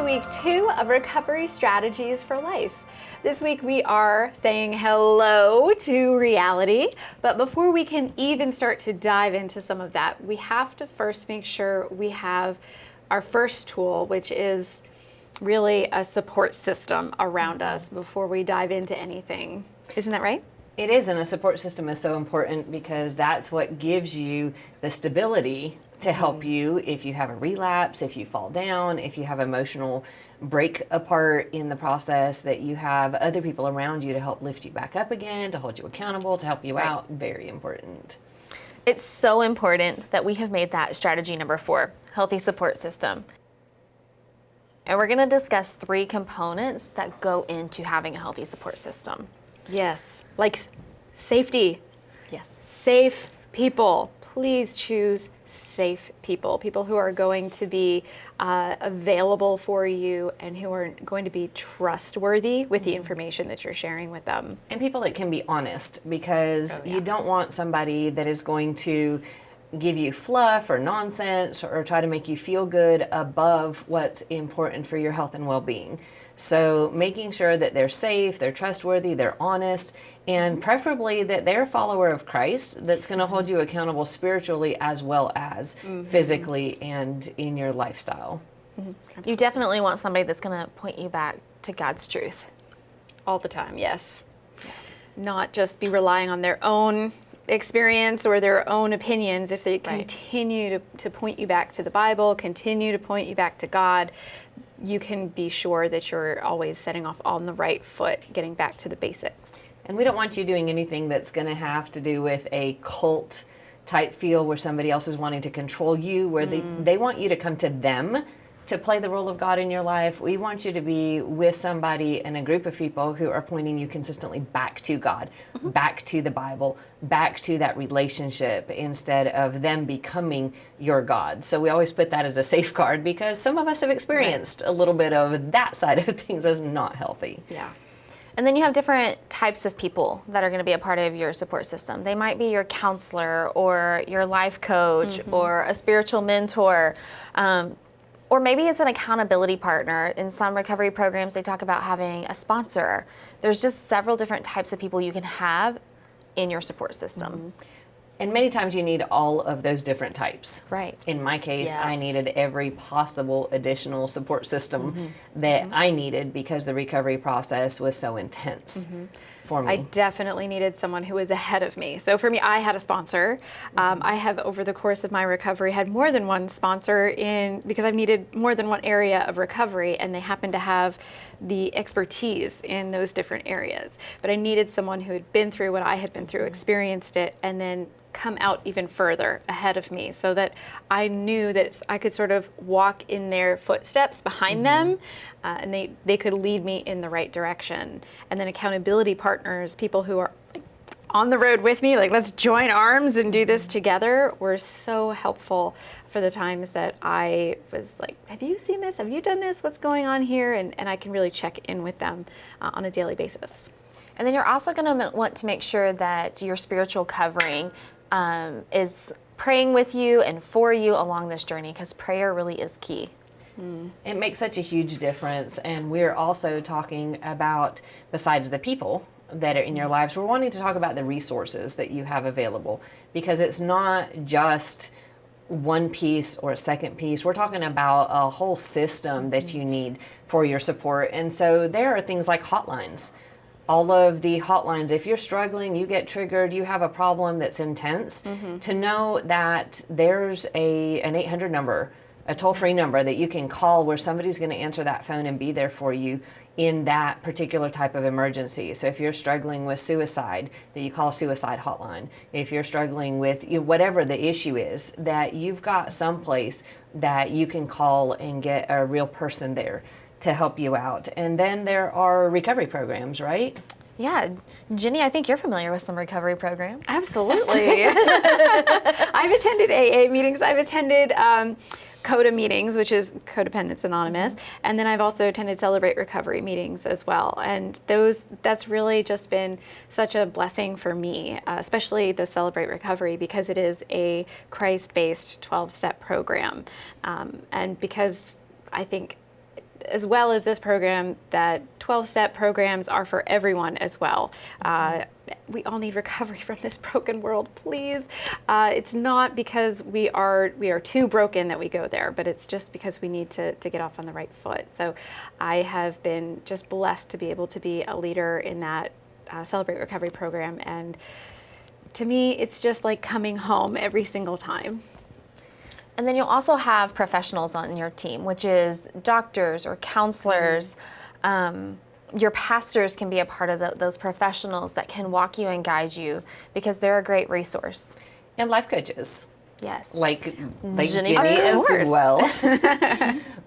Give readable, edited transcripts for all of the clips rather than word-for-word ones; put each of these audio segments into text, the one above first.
week 2 of Recovery Strategies for Life. This week we are saying hello to reality, but before we can even start to dive into some of that, we have to first make sure we have our first tool, which is really a support system around us before we dive into anything. Isn't that right? It is, and a support system is so important because that's what gives you the stability to help you if you have a relapse, if you fall down, if you have emotional break apart in the process, that you have other people around you to help lift you back up again, to hold you accountable, to help you out. Very important. It's so important that we have made that strategy number 4, healthy support system. And we're going to discuss 3 components that go into having a healthy support system. Yes, like safety. Yes. Safe people. Please choose safe people who are going to be available for you and who are going to be trustworthy with the information that you're sharing with them. And people that can be honest, because you don't want somebody that is going to give you fluff or nonsense or try to make you feel good above what's important for your health and well-being. So making sure that they're safe, they're trustworthy, they're honest, and preferably that they're a follower of Christ that's going to hold you accountable spiritually as well as physically and in your lifestyle. You definitely want somebody that's going to point you back to God's truth. All the time, yes. Not just be relying on their own experience or their own opinions. If they continue to point you back to the Bible, continue to point you back to God, you can be sure that you're always setting off on the right foot, getting back to the basics. And we don't want you doing anything that's going to have to do with a cult type feel where somebody else is wanting to control you, where they want you to come to them to play the role of God in your life. We want you to be with somebody and a group of people who are pointing you consistently back to God, back to the Bible, back to that relationship, instead of them becoming your God. So we always put that as a safeguard because some of us have experienced a little bit of that side of things as not healthy. Yeah. And then you have different types of people that are going to be a part of your support system. They might be your counselor or your life coach or a spiritual mentor. Or maybe it's an accountability partner. In some recovery programs, they talk about having a sponsor. There's just several different types of people you can have in your support system. And many times you need all of those different types. Right. In my case, I needed every possible additional support system that I needed because the recovery process was so intense for me. I definitely needed someone who was ahead of me. So for me, I had a sponsor. I have, over the course of my recovery, had more than one sponsor because I've needed more than one area of recovery, and they happen to have the expertise in those different areas. But I needed someone who had been through what I had been through, experienced it, and then come out even further ahead of me so that I knew that I could sort of walk in their footsteps behind them and they could lead me in the right direction. And then accountability partners, people who are on the road with me, like let's join arms and do this together, were so helpful for the times that I was like, have you seen this? Have you done this? What's going on here? And I can really check in with them on a daily basis. And then you're also going to want to make sure that your spiritual covering is praying with you and for you along this journey, because prayer really is key. It makes such a huge difference. And we're also talking about, besides the people that are in your lives, we're wanting to talk about the resources that you have available, because it's not just one piece or a second piece. We're talking about a whole system that you need for your support. And so there are things like hotlines. All of the hotlines, if you're struggling, you get triggered, you have a problem that's intense, to know that there's an 800 number, a toll-free number that you can call where somebody's going to answer that phone and be there for you in that particular type of emergency. So if you're struggling with suicide, that you call a suicide hotline. If you're struggling with whatever the issue is, that you've got someplace that you can call and get a real person there to help you out. And then there are recovery programs, right? Yeah. Ginny, I think you're familiar with some recovery programs. Absolutely. I've attended AA meetings. I've attended CODA meetings, which is Codependence Anonymous. And then I've also attended Celebrate Recovery meetings as well. And that's really just been such a blessing for me, especially the Celebrate Recovery, because it is a Christ-based 12-step program. And because I think as well as this program, that 12-step programs are for everyone as well. We all need recovery from this broken world, please. It's not because we are too broken that we go there, but it's just because we need to get off on the right foot. So I have been just blessed to be able to be a leader in that Celebrate Recovery program. And to me, it's just like coming home every single time. And then you'll also have professionals on your team, which is doctors or counselors. Your pastors can be a part of those professionals that can walk you and guide you, because they're a great resource. And life coaches. Yes. Like Ginny Ginny as Priz. well.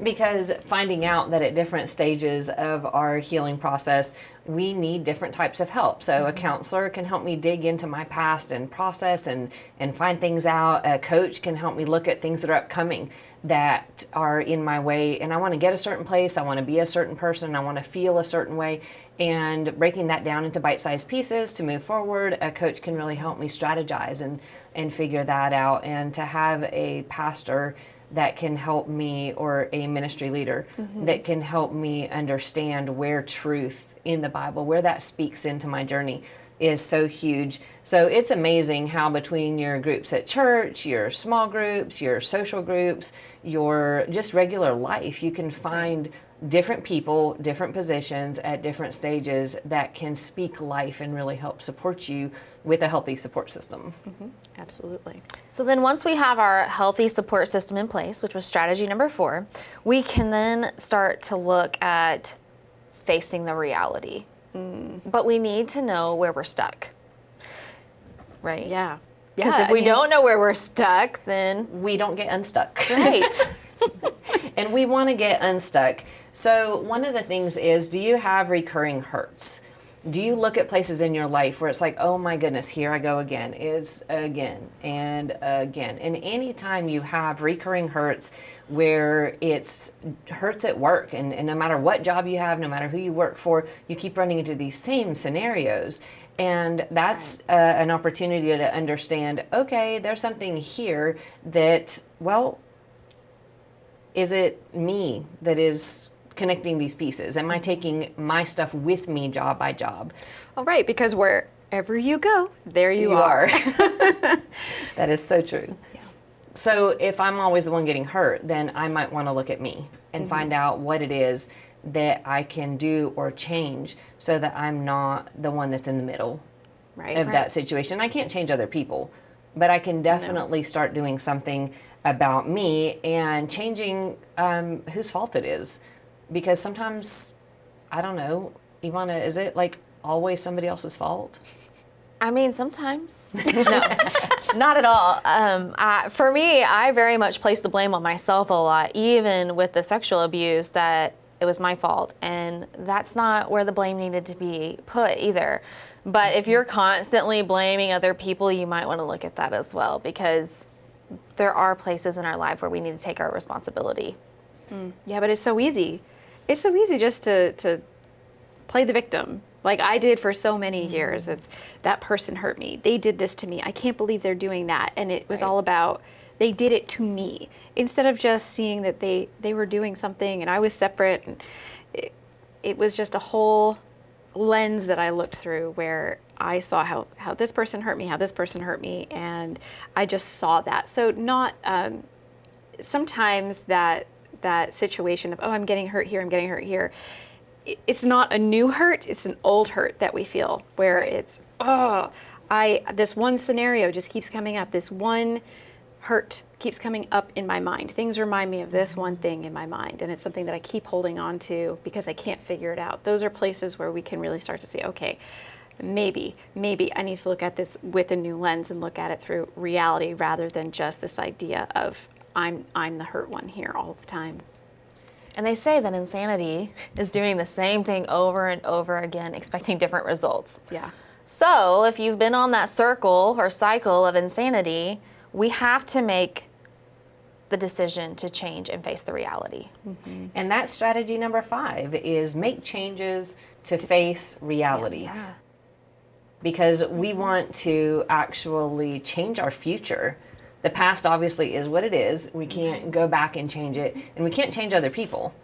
Because finding out that at different stages of our healing process, we need different types of help. So a counselor can help me dig into my past and process and find things out. A coach can help me look at things that are upcoming that are in my way. And I want to get a certain place. I want to be a certain person. I want to feel a certain way. And breaking that down into bite-sized pieces to move forward, a coach can really help me strategize and figure that out. And to have a pastor that can help me, or a ministry leader that can help me understand where truth in the Bible, where that speaks into my journey, is so huge. So it's amazing how between your groups at church, your small groups, your social groups, your just regular life, you can find different people, different positions at different stages that can speak life and really help support you with a healthy support system. Absolutely. So then once we have our healthy support system in place, which was strategy number 4, we can then start to look at facing the reality. But we need to know where we're stuck, right? Yeah. Because if we don't know where we're stuck, then We don't get unstuck. right. And we want to get unstuck. So one of the things is, do you have recurring hurts? Do you look at places in your life where it's like, oh my goodness, here I go again, is again and again. And anytime you have recurring hurts where it's hurts at work, and no matter what job you have, no matter who you work for, you keep running into these same scenarios. And that's an opportunity to understand, okay, there's something here that, well, is it me that is connecting these pieces? Am I taking my stuff with me job by job? All right, because wherever you go, there you are. are. That is so true. Yeah. So if I'm always the one getting hurt, then I might want to look at me and find out what it is that I can do or change so that I'm not the one that's in the middle of that situation. I can't change other people, but I can definitely start doing something about me and changing whose fault it is. Because sometimes, I don't know, Evonna, is it like always somebody else's fault? I mean, sometimes. No, not at all. For me, I very much place the blame on myself a lot, even with the sexual abuse, that it was my fault. And that's not where the blame needed to be put either. But if you're constantly blaming other people, you might want to look at that as well, because there are places in our life where we need to take our responsibility. Yeah, but it's so easy. It's so easy just to play the victim, like I did for so many years. It's that person hurt me. They did this to me. I can't believe they're doing that. And it was all about, they did it to me, instead of just seeing that they were doing something and I was separate. And it was just a whole lens that I looked through where I saw how this person hurt me, how this person hurt me, and I just saw that. So not sometimes that situation of, oh, I'm getting hurt here, I'm getting hurt here. It's not a new hurt, it's an old hurt that we feel, where it's, this one scenario just keeps coming up. This one hurt keeps coming up in my mind. Things remind me of this one thing in my mind, and it's something that I keep holding on to because I can't figure it out. Those are places where we can really start to say, okay, maybe I need to look at this with a new lens and look at it through reality rather than just this idea of I'm the hurt one here all the time. And they say that insanity is doing the same thing over and over again, expecting different results. Yeah. So if you've been on that circle or cycle of insanity, we have to make the decision to change and face the reality. And that's strategy number 5, is make changes to face reality. Yeah. Because we want to actually change our future. The past obviously is what it is. We can't go back and change it, and we can't change other people.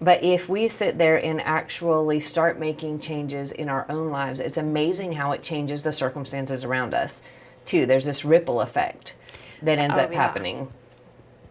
But if we sit there and actually start making changes in our own lives, it's amazing how it changes the circumstances around us, too. There's this ripple effect that ends up happening.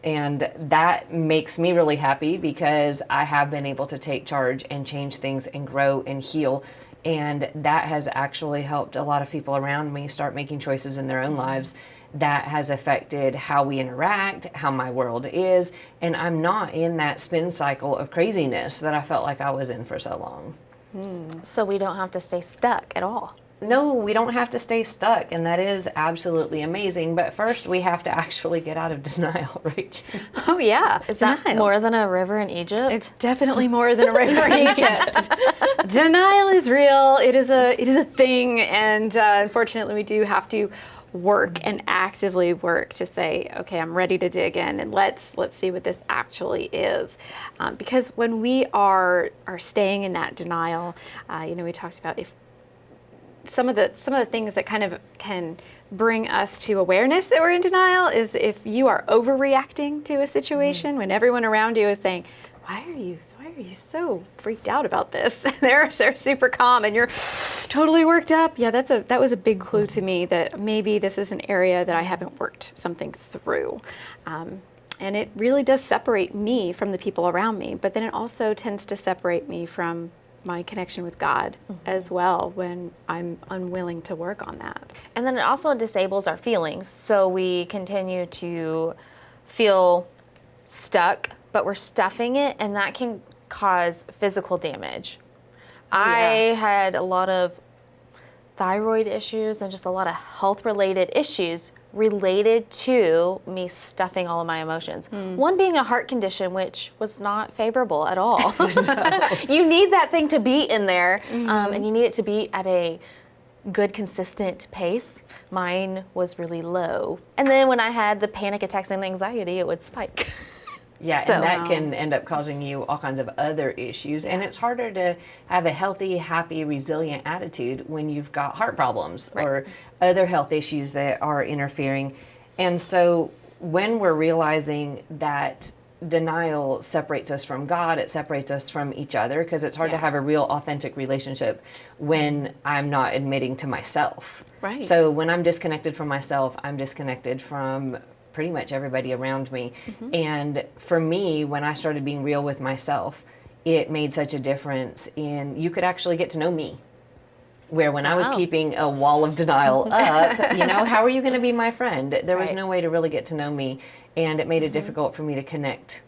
And that makes me really happy because I have been able to take charge and change things and grow and heal. And that has actually helped a lot of people around me start making choices in their own lives that has affected how we interact, how my world is, and I'm not in that spin cycle of craziness that I felt like I was in for so long. So we don't have to stay stuck at all. No, we don't have to stay stuck, and that is absolutely amazing. But first, we have to actually get out of denial, right? Oh yeah, Is that more than a river in Egypt? It's definitely more than a river in Egypt. Denial is real. It is a thing, and unfortunately, we do have to work and actively work to say, okay, I'm ready to dig in, and let's see what this actually is. Because when we are staying in that denial, we talked about if some of the things that kind of can bring us to awareness that we're in denial is if you are overreacting to a situation when everyone around you is saying, why are you so freaked out about this? they're super calm and you're totally worked up. Yeah, that was a big clue to me that maybe this is an area that I haven't worked something through. And it really does separate me from the people around me, but then it also tends to separate me from my connection with God as well when I'm unwilling to work on that. And then it also disables our feelings. So we continue to feel stuck, but we're stuffing it, and that can cause physical damage. I had a lot of thyroid issues and just a lot of health-related issues related to me stuffing all of my emotions. One being a heart condition, which was not favorable at all. You need that thing to beat in there, and you need it to beat at a good, consistent pace. Mine was really low. And then when I had the panic attacks and anxiety, it would spike. Yeah, and that can end up causing you all kinds of other issues. And it's harder to have a healthy, happy, resilient attitude when you've got heart problems or other health issues that are interfering. And so when we're realizing that denial separates us from God, it separates us from each other, because it's hard to have a real authentic relationship when I'm not admitting to myself. Right. So when I'm disconnected from myself, I'm disconnected from pretty much everybody around me. And for me, when I started being real with myself, it made such a difference in, you could actually get to know me. Where when I was keeping a wall of denial up, how are you going to be my friend? There was no way to really get to know me, and it made it difficult for me to connect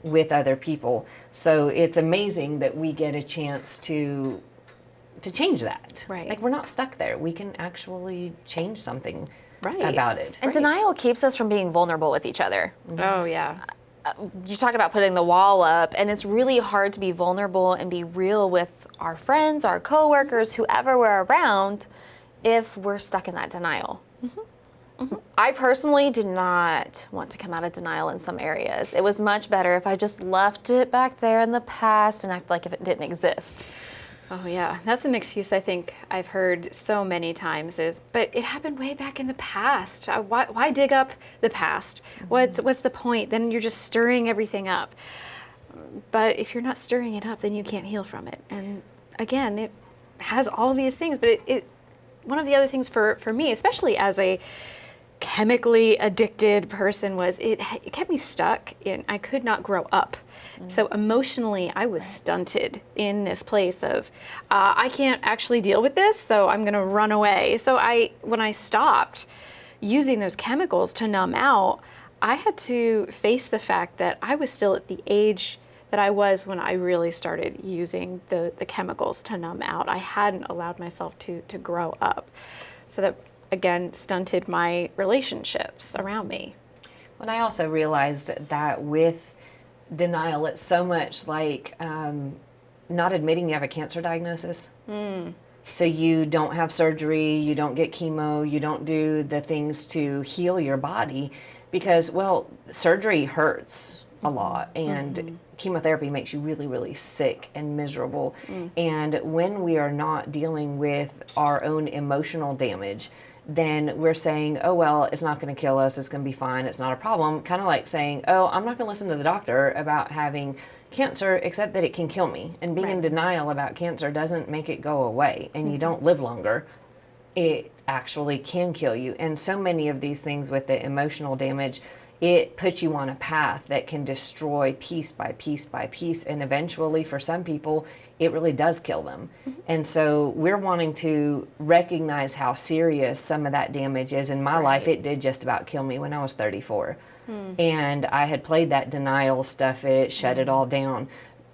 with other people. So it's amazing that we get a chance to change that. Right. Like, we're not stuck there. We can actually change something about it. And denial keeps us from being vulnerable with each other. Oh yeah. You talk about putting the wall up, and it's really hard to be vulnerable and be real with our friends, our coworkers, whoever we're around, if we're stuck in that denial. I personally did not want to come out of denial in some areas. It was much better if I just left it back there in the past and act like if it didn't exist. Oh yeah, that's an excuse I think I've heard so many times but it happened way back in the past. Why dig up the past? What's the point? Then you're just stirring everything up. But if you're not stirring it up, then you can't heal from it. And again, it has all these things, but it one of the other things for me, especially as a chemically addicted person, was it kept me stuck and I could not grow up. So emotionally, I was stunted in this place of, I can't actually deal with this, so I'm gonna run away. So when I stopped using those chemicals to numb out, I had to face the fact that I was still at the age that I was when I really started using the chemicals to numb out. I hadn't allowed myself to grow up. So that, again, stunted my relationships around me. And I also realized that with denial, it's so much like not admitting you have a cancer diagnosis. So you don't have surgery, you don't get chemo, you don't do the things to heal your body because, well, surgery hurts a lot, and chemotherapy makes you really, really sick and miserable. And when we are not dealing with our own emotional damage, then we're saying, oh, well, it's not going to kill us. It's going to be fine. It's not a problem. Kind of like saying, oh, I'm not going to listen to the doctor about having cancer, except that it can kill me. And being in denial about cancer doesn't make it go away, and you don't live longer. It actually can kill you. And so many of these things with the emotional damage, it puts you on a path that can destroy piece by piece by piece. And eventually, for some people, it really does kill them. And so we're wanting to recognize how serious some of that damage is. In my life, it did just about kill me when I was 34. And I had played that denial stuff, it shut it all down.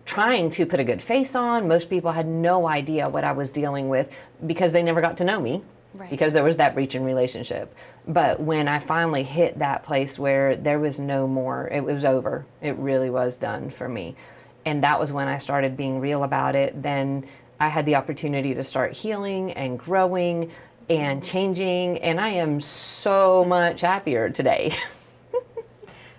Trying to put a good face on. Most people had no idea what I was dealing with because they never got to know me, because there was that breach in relationship. But when I finally hit that place where there was no more, it was over. It really was done for me. And that was when I started being real about it. Then I had the opportunity to start healing and growing and changing. And I am so much happier today.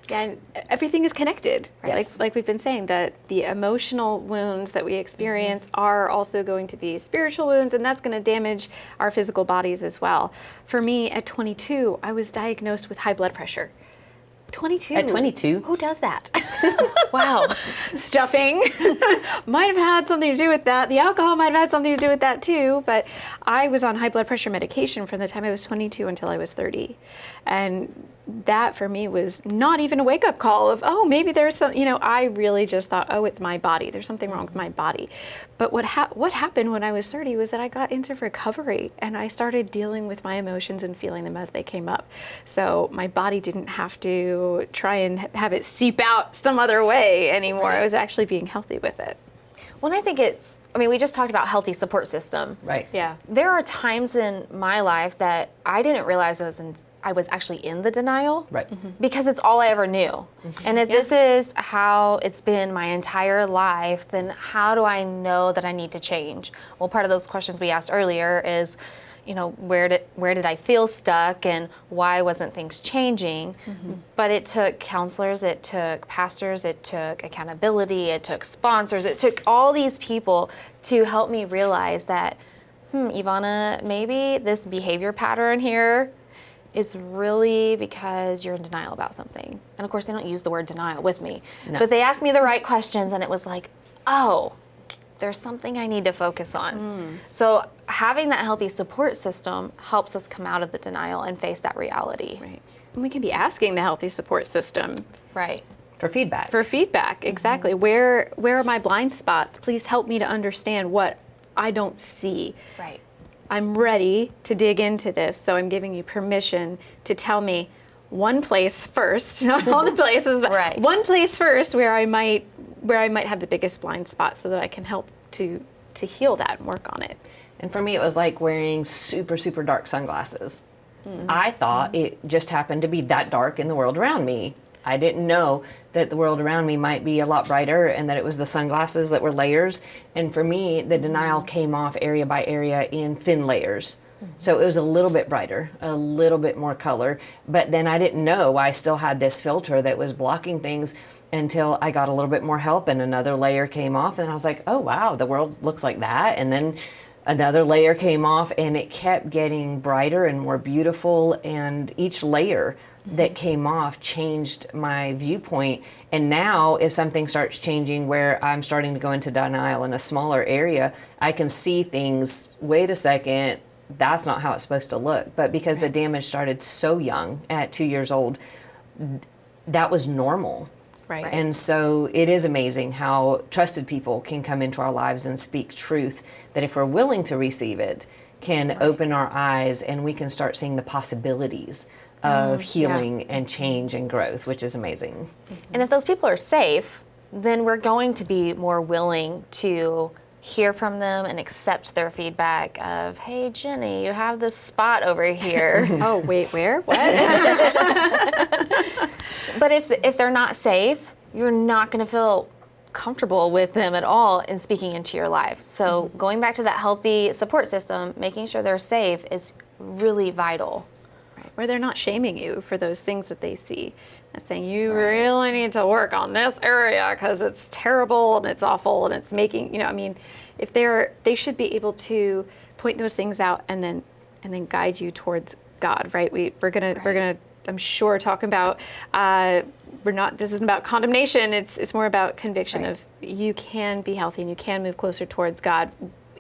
Yeah, and everything is connected, right? Yes. Like we've been saying, that the emotional wounds that we experience are also going to be spiritual wounds, and that's going to damage our physical bodies as well. For me, at 22, I was diagnosed with high blood pressure. 22. At 22? Who does that? Wow. Stuffing might have had something to do with that. The alcohol might have had something to do with that too, but I was on high blood pressure medication from the time I was 22 until I was 30. And that for me was not even a wake-up call of, oh, maybe there's some, I really just thought, oh, it's my body. There's something wrong with my body. But what happened when I was 30 was that I got into recovery and I started dealing with my emotions and feeling them as they came up. So my body didn't have to try and have it seep out some other way anymore. I was actually being healthy with it. Well, I think we just talked about healthy support system. Right. Yeah. There are times in my life that I didn't realize I was actually in the denial. Right. Because it's all I ever knew. And if this is how it's been my entire life, then how do I know that I need to change? Well, part of those questions we asked earlier is, where did I feel stuck and why wasn't things changing? But it took counselors, it took pastors, it took accountability, it took sponsors, it took all these people to help me realize that, Evonna, maybe this behavior pattern here is really because you're in denial about something. And of course, they don't use the word denial with me, but they asked me the right questions and it was like, oh, there's something I need to focus on. So having that healthy support system helps us come out of the denial and face that reality. Right. And we can be asking the healthy support system Right. For feedback. for feedback. Exactly. Where are my blind spots? Please help me to understand what I don't see. Right. I'm ready to dig into this, so I'm giving you permission to tell me one place first, not all the places, but Right. one place first where I might have the biggest blind spot, so that I can help to heal that and work on it. And for me, it was like wearing super, super dark sunglasses. I thought it just happened to be that dark in the world around me. I didn't know that the world around me might be a lot brighter and that it was the sunglasses that were layers. And for me, the denial came off area by area in thin layers. So it was a little bit brighter, a little bit more color. But then I didn't know I still had this filter that was blocking things until I got a little bit more help and another layer came off. And I was like, oh, wow, the world looks like that. And then another layer came off and it kept getting brighter and more beautiful. And each layer that came off changed my viewpoint. And now if something starts changing where I'm starting to go into denial in a smaller area, I can see things, wait a second, that's not how it's supposed to look. But because the damage started so young, at 2 years old, that was normal. Right. And so it is amazing how trusted people can come into our lives and speak truth that if we're willing to receive it, can open our eyes and we can start seeing the possibilities of healing and change and growth, which is amazing. And if those people are safe, then we're going to be more willing to hear from them and accept their feedback of, hey, Ginny, you have this spot over here. Oh, wait, where? What? But if they're not safe, you're not going to feel comfortable with them at all in speaking into your life. So going back to that healthy support system, making sure they're safe is really vital. Right. Where they're not shaming you for those things that they see. And saying, you really need to work on this area because it's terrible and it's awful and it's making, if they should be able to point those things out and then and then guide you towards God, right? We're gonna I'm sure talk about this isn't about condemnation, it's more about conviction of you can be healthy and you can move closer towards God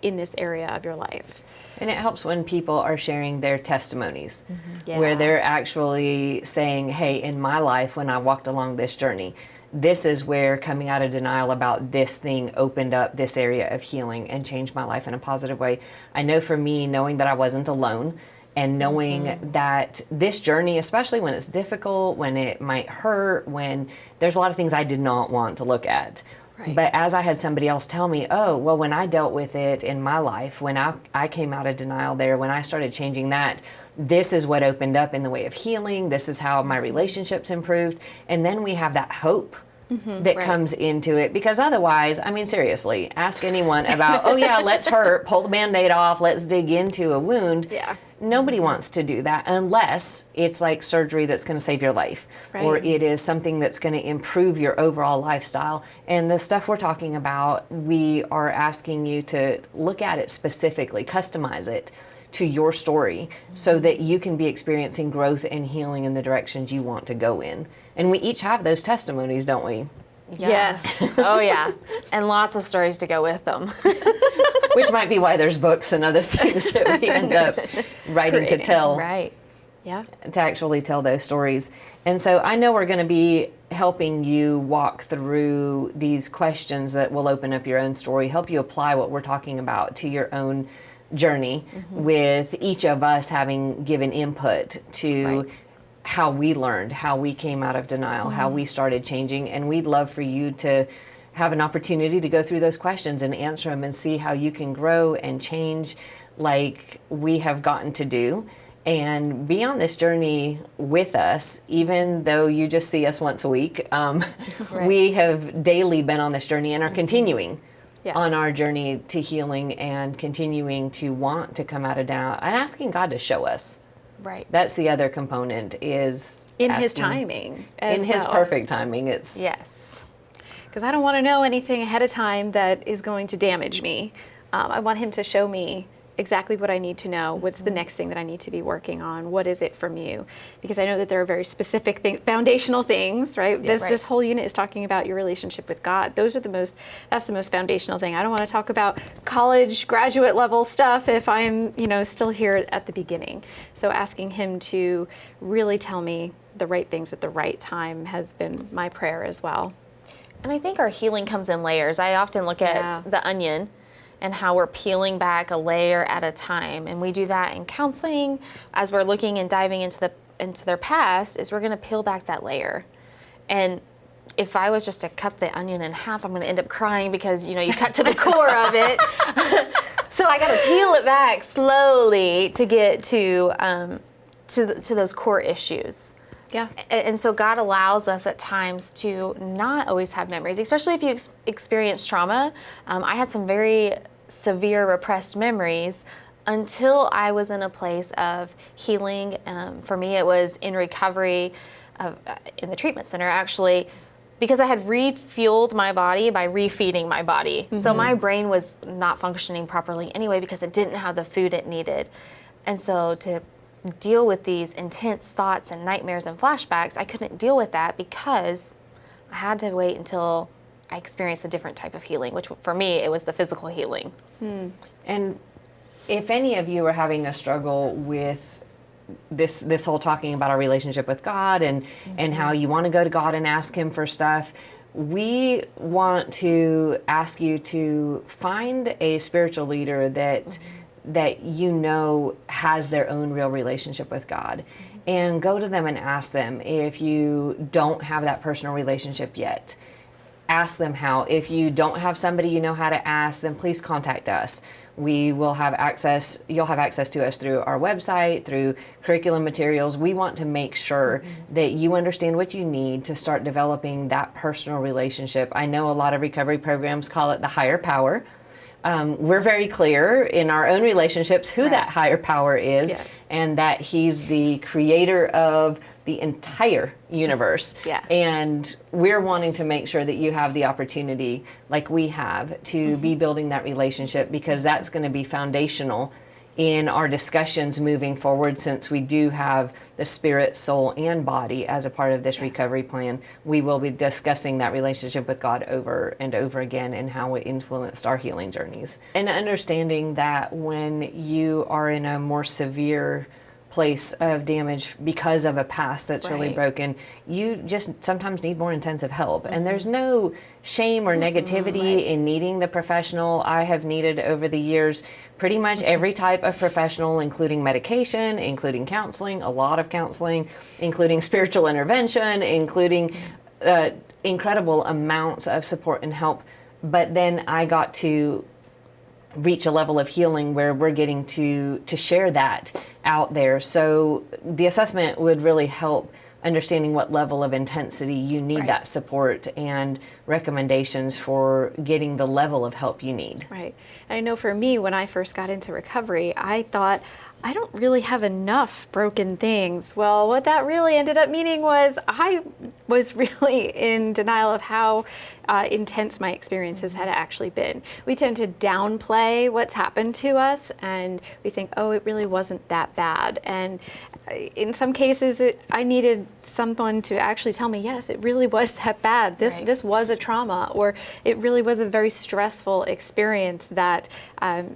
in this area of your life. And it helps when people are sharing their testimonies, Yeah. where they're actually saying, hey, in my life, when I walked along this journey, this is where coming out of denial about this thing opened up this area of healing and changed my life in a positive way. I know for me, knowing that I wasn't alone and knowing that this journey, especially when it's difficult, when it might hurt, when there's a lot of things I did not want to look at. Right. But as I had somebody else tell me, oh, well, when I dealt with it in my life, when I came out of denial there, when I started changing that, this is what opened up in the way of healing. This is how my relationships improved. And then we have that hope that comes into it. Because otherwise, I mean, seriously, ask anyone about, oh, yeah, let's hurt, pull the Band-Aid off, let's dig into a wound. Yeah. Nobody wants to do that unless it's like surgery that's going to save your life, or it is something that's going to improve your overall lifestyle. And the stuff we're talking about, we are asking you to look at it specifically, customize it to your story so that you can be experiencing growth and healing in the directions you want to go in. And we each have those testimonies, don't we? Yeah. Yes. Oh, yeah. And lots of stories to go with them. Which might be why there's books and other things that we end up writing to tell. Right. Yeah. To actually tell those stories. And so I know we're going to be helping you walk through these questions that will open up your own story, help you apply what we're talking about to your own journey, with each of us having given input to how we learned, how we came out of denial, how we started changing. And we'd love for you to have an opportunity to go through those questions and answer them and see how you can grow and change like we have gotten to do, and be on this journey with us. Even though you just see us once a week, we have daily been on this journey and are continuing on our journey to healing and continuing to want to come out of doubt and asking God to show us. Right. That's the other component, is In His asking- timing. in His well. perfect timing. It's Yes. Because I don't want to know anything ahead of time that is going to damage me. I want Him to show me exactly what I need to know. What's the next thing that I need to be working on? What is it from you? Because I know that there are very specific foundational things, right? This whole unit is talking about your relationship with God. That's the most foundational thing. I don't want to talk about college, graduate level stuff if I'm, still here at the beginning. So asking Him to really tell me the right things at the right time has been my prayer as well. And I think our healing comes in layers. I often look at the onion and how we're peeling back a layer at a time. And we do that in counseling as we're looking and diving into their past, is we're going to peel back that layer. And if I was just to cut the onion in half, I'm going to end up crying because, you cut to the core of it. So I got to peel it back slowly to get to those core issues. Yeah. And so God allows us at times to not always have memories, especially if you experience trauma. I had some very severe repressed memories until I was in a place of healing. For me, it was in recovery in the treatment center, actually, because I had refueled my body by refeeding my body. So my brain was not functioning properly anyway because it didn't have the food it needed. And so to deal with these intense thoughts and nightmares and flashbacks, I couldn't deal with that because I had to wait until I experienced a different type of healing, which for me, it was the physical healing. And if any of you are having a struggle with this whole talking about our relationship with God and how you want to go to God and ask Him for stuff, we want to ask you to find a spiritual leader that has their own real relationship with God, and go to them and ask them. If you don't have that personal relationship yet, ask them how. If you don't have somebody you know how to ask, then please contact us. We will have access, you'll have access to us through our website, through curriculum materials. We want to make sure that you understand what you need to start developing that personal relationship. I know a lot of recovery programs call it the higher power. We're very clear in our own relationships who that higher power is, and that He's the creator of the entire universe. And we're wanting to make sure that you have the opportunity, like we have, to be building that relationship, because that's going to be foundational in our discussions moving forward, since we do have the spirit, soul, and body as a part of this recovery plan, we will be discussing that relationship with God over and over again and how it influenced our healing journeys. And understanding that when you are in a more severe place of damage because of a past that's really Right. broken, you just sometimes need more intensive help. And there's no shame or negativity in needing the professional. I have needed over the years pretty much every type of professional, including medication, including counseling, a lot of counseling, including spiritual intervention, including incredible amounts of support and help. But then I got to reach a level of healing where we're getting to share that out there. So the assessment would really help understanding what level of intensity you need Right. that support and recommendations for getting the level of help you need. Right. And I know for me, when I first got into recovery, I thought, I don't really have enough broken things. Well, what that really ended up meaning was I was really in denial of how intense my experiences had actually been. We tend to downplay what's happened to us, and we think, oh, it really wasn't that bad. And in some cases, I needed someone to actually tell me, yes, it really was that bad. This was a trauma, or it really was a very stressful experience that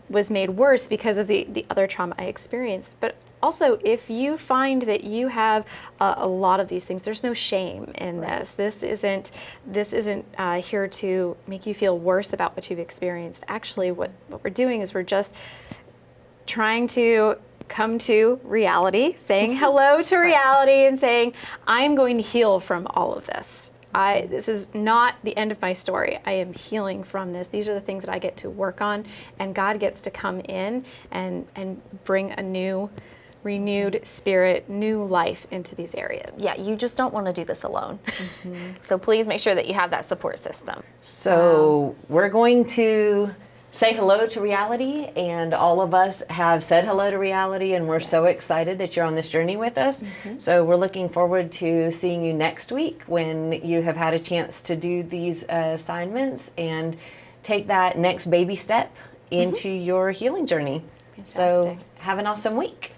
was made worse because of the other trauma I experienced. But also, if you find that you have a lot of these things, there's no shame in this. This isn't here to make you feel worse about what you've experienced. Actually, what we're doing is we're just trying to come to reality, saying hello to reality, and saying, I'm going to heal from all of this. This is not the end of my story. I am healing from this. These are the things that I get to work on, and God gets to come in and bring a new, renewed spirit, new life into these areas. Yeah, you just don't want to do this alone. So please make sure that you have that support system. So we're going to say hello to reality, and all of us have said hello to reality, and we're so excited that you're on this journey with us. So we're looking forward to seeing you next week when you have had a chance to do these assignments and take that next baby step into your healing journey. So Fantastic. have an awesome week.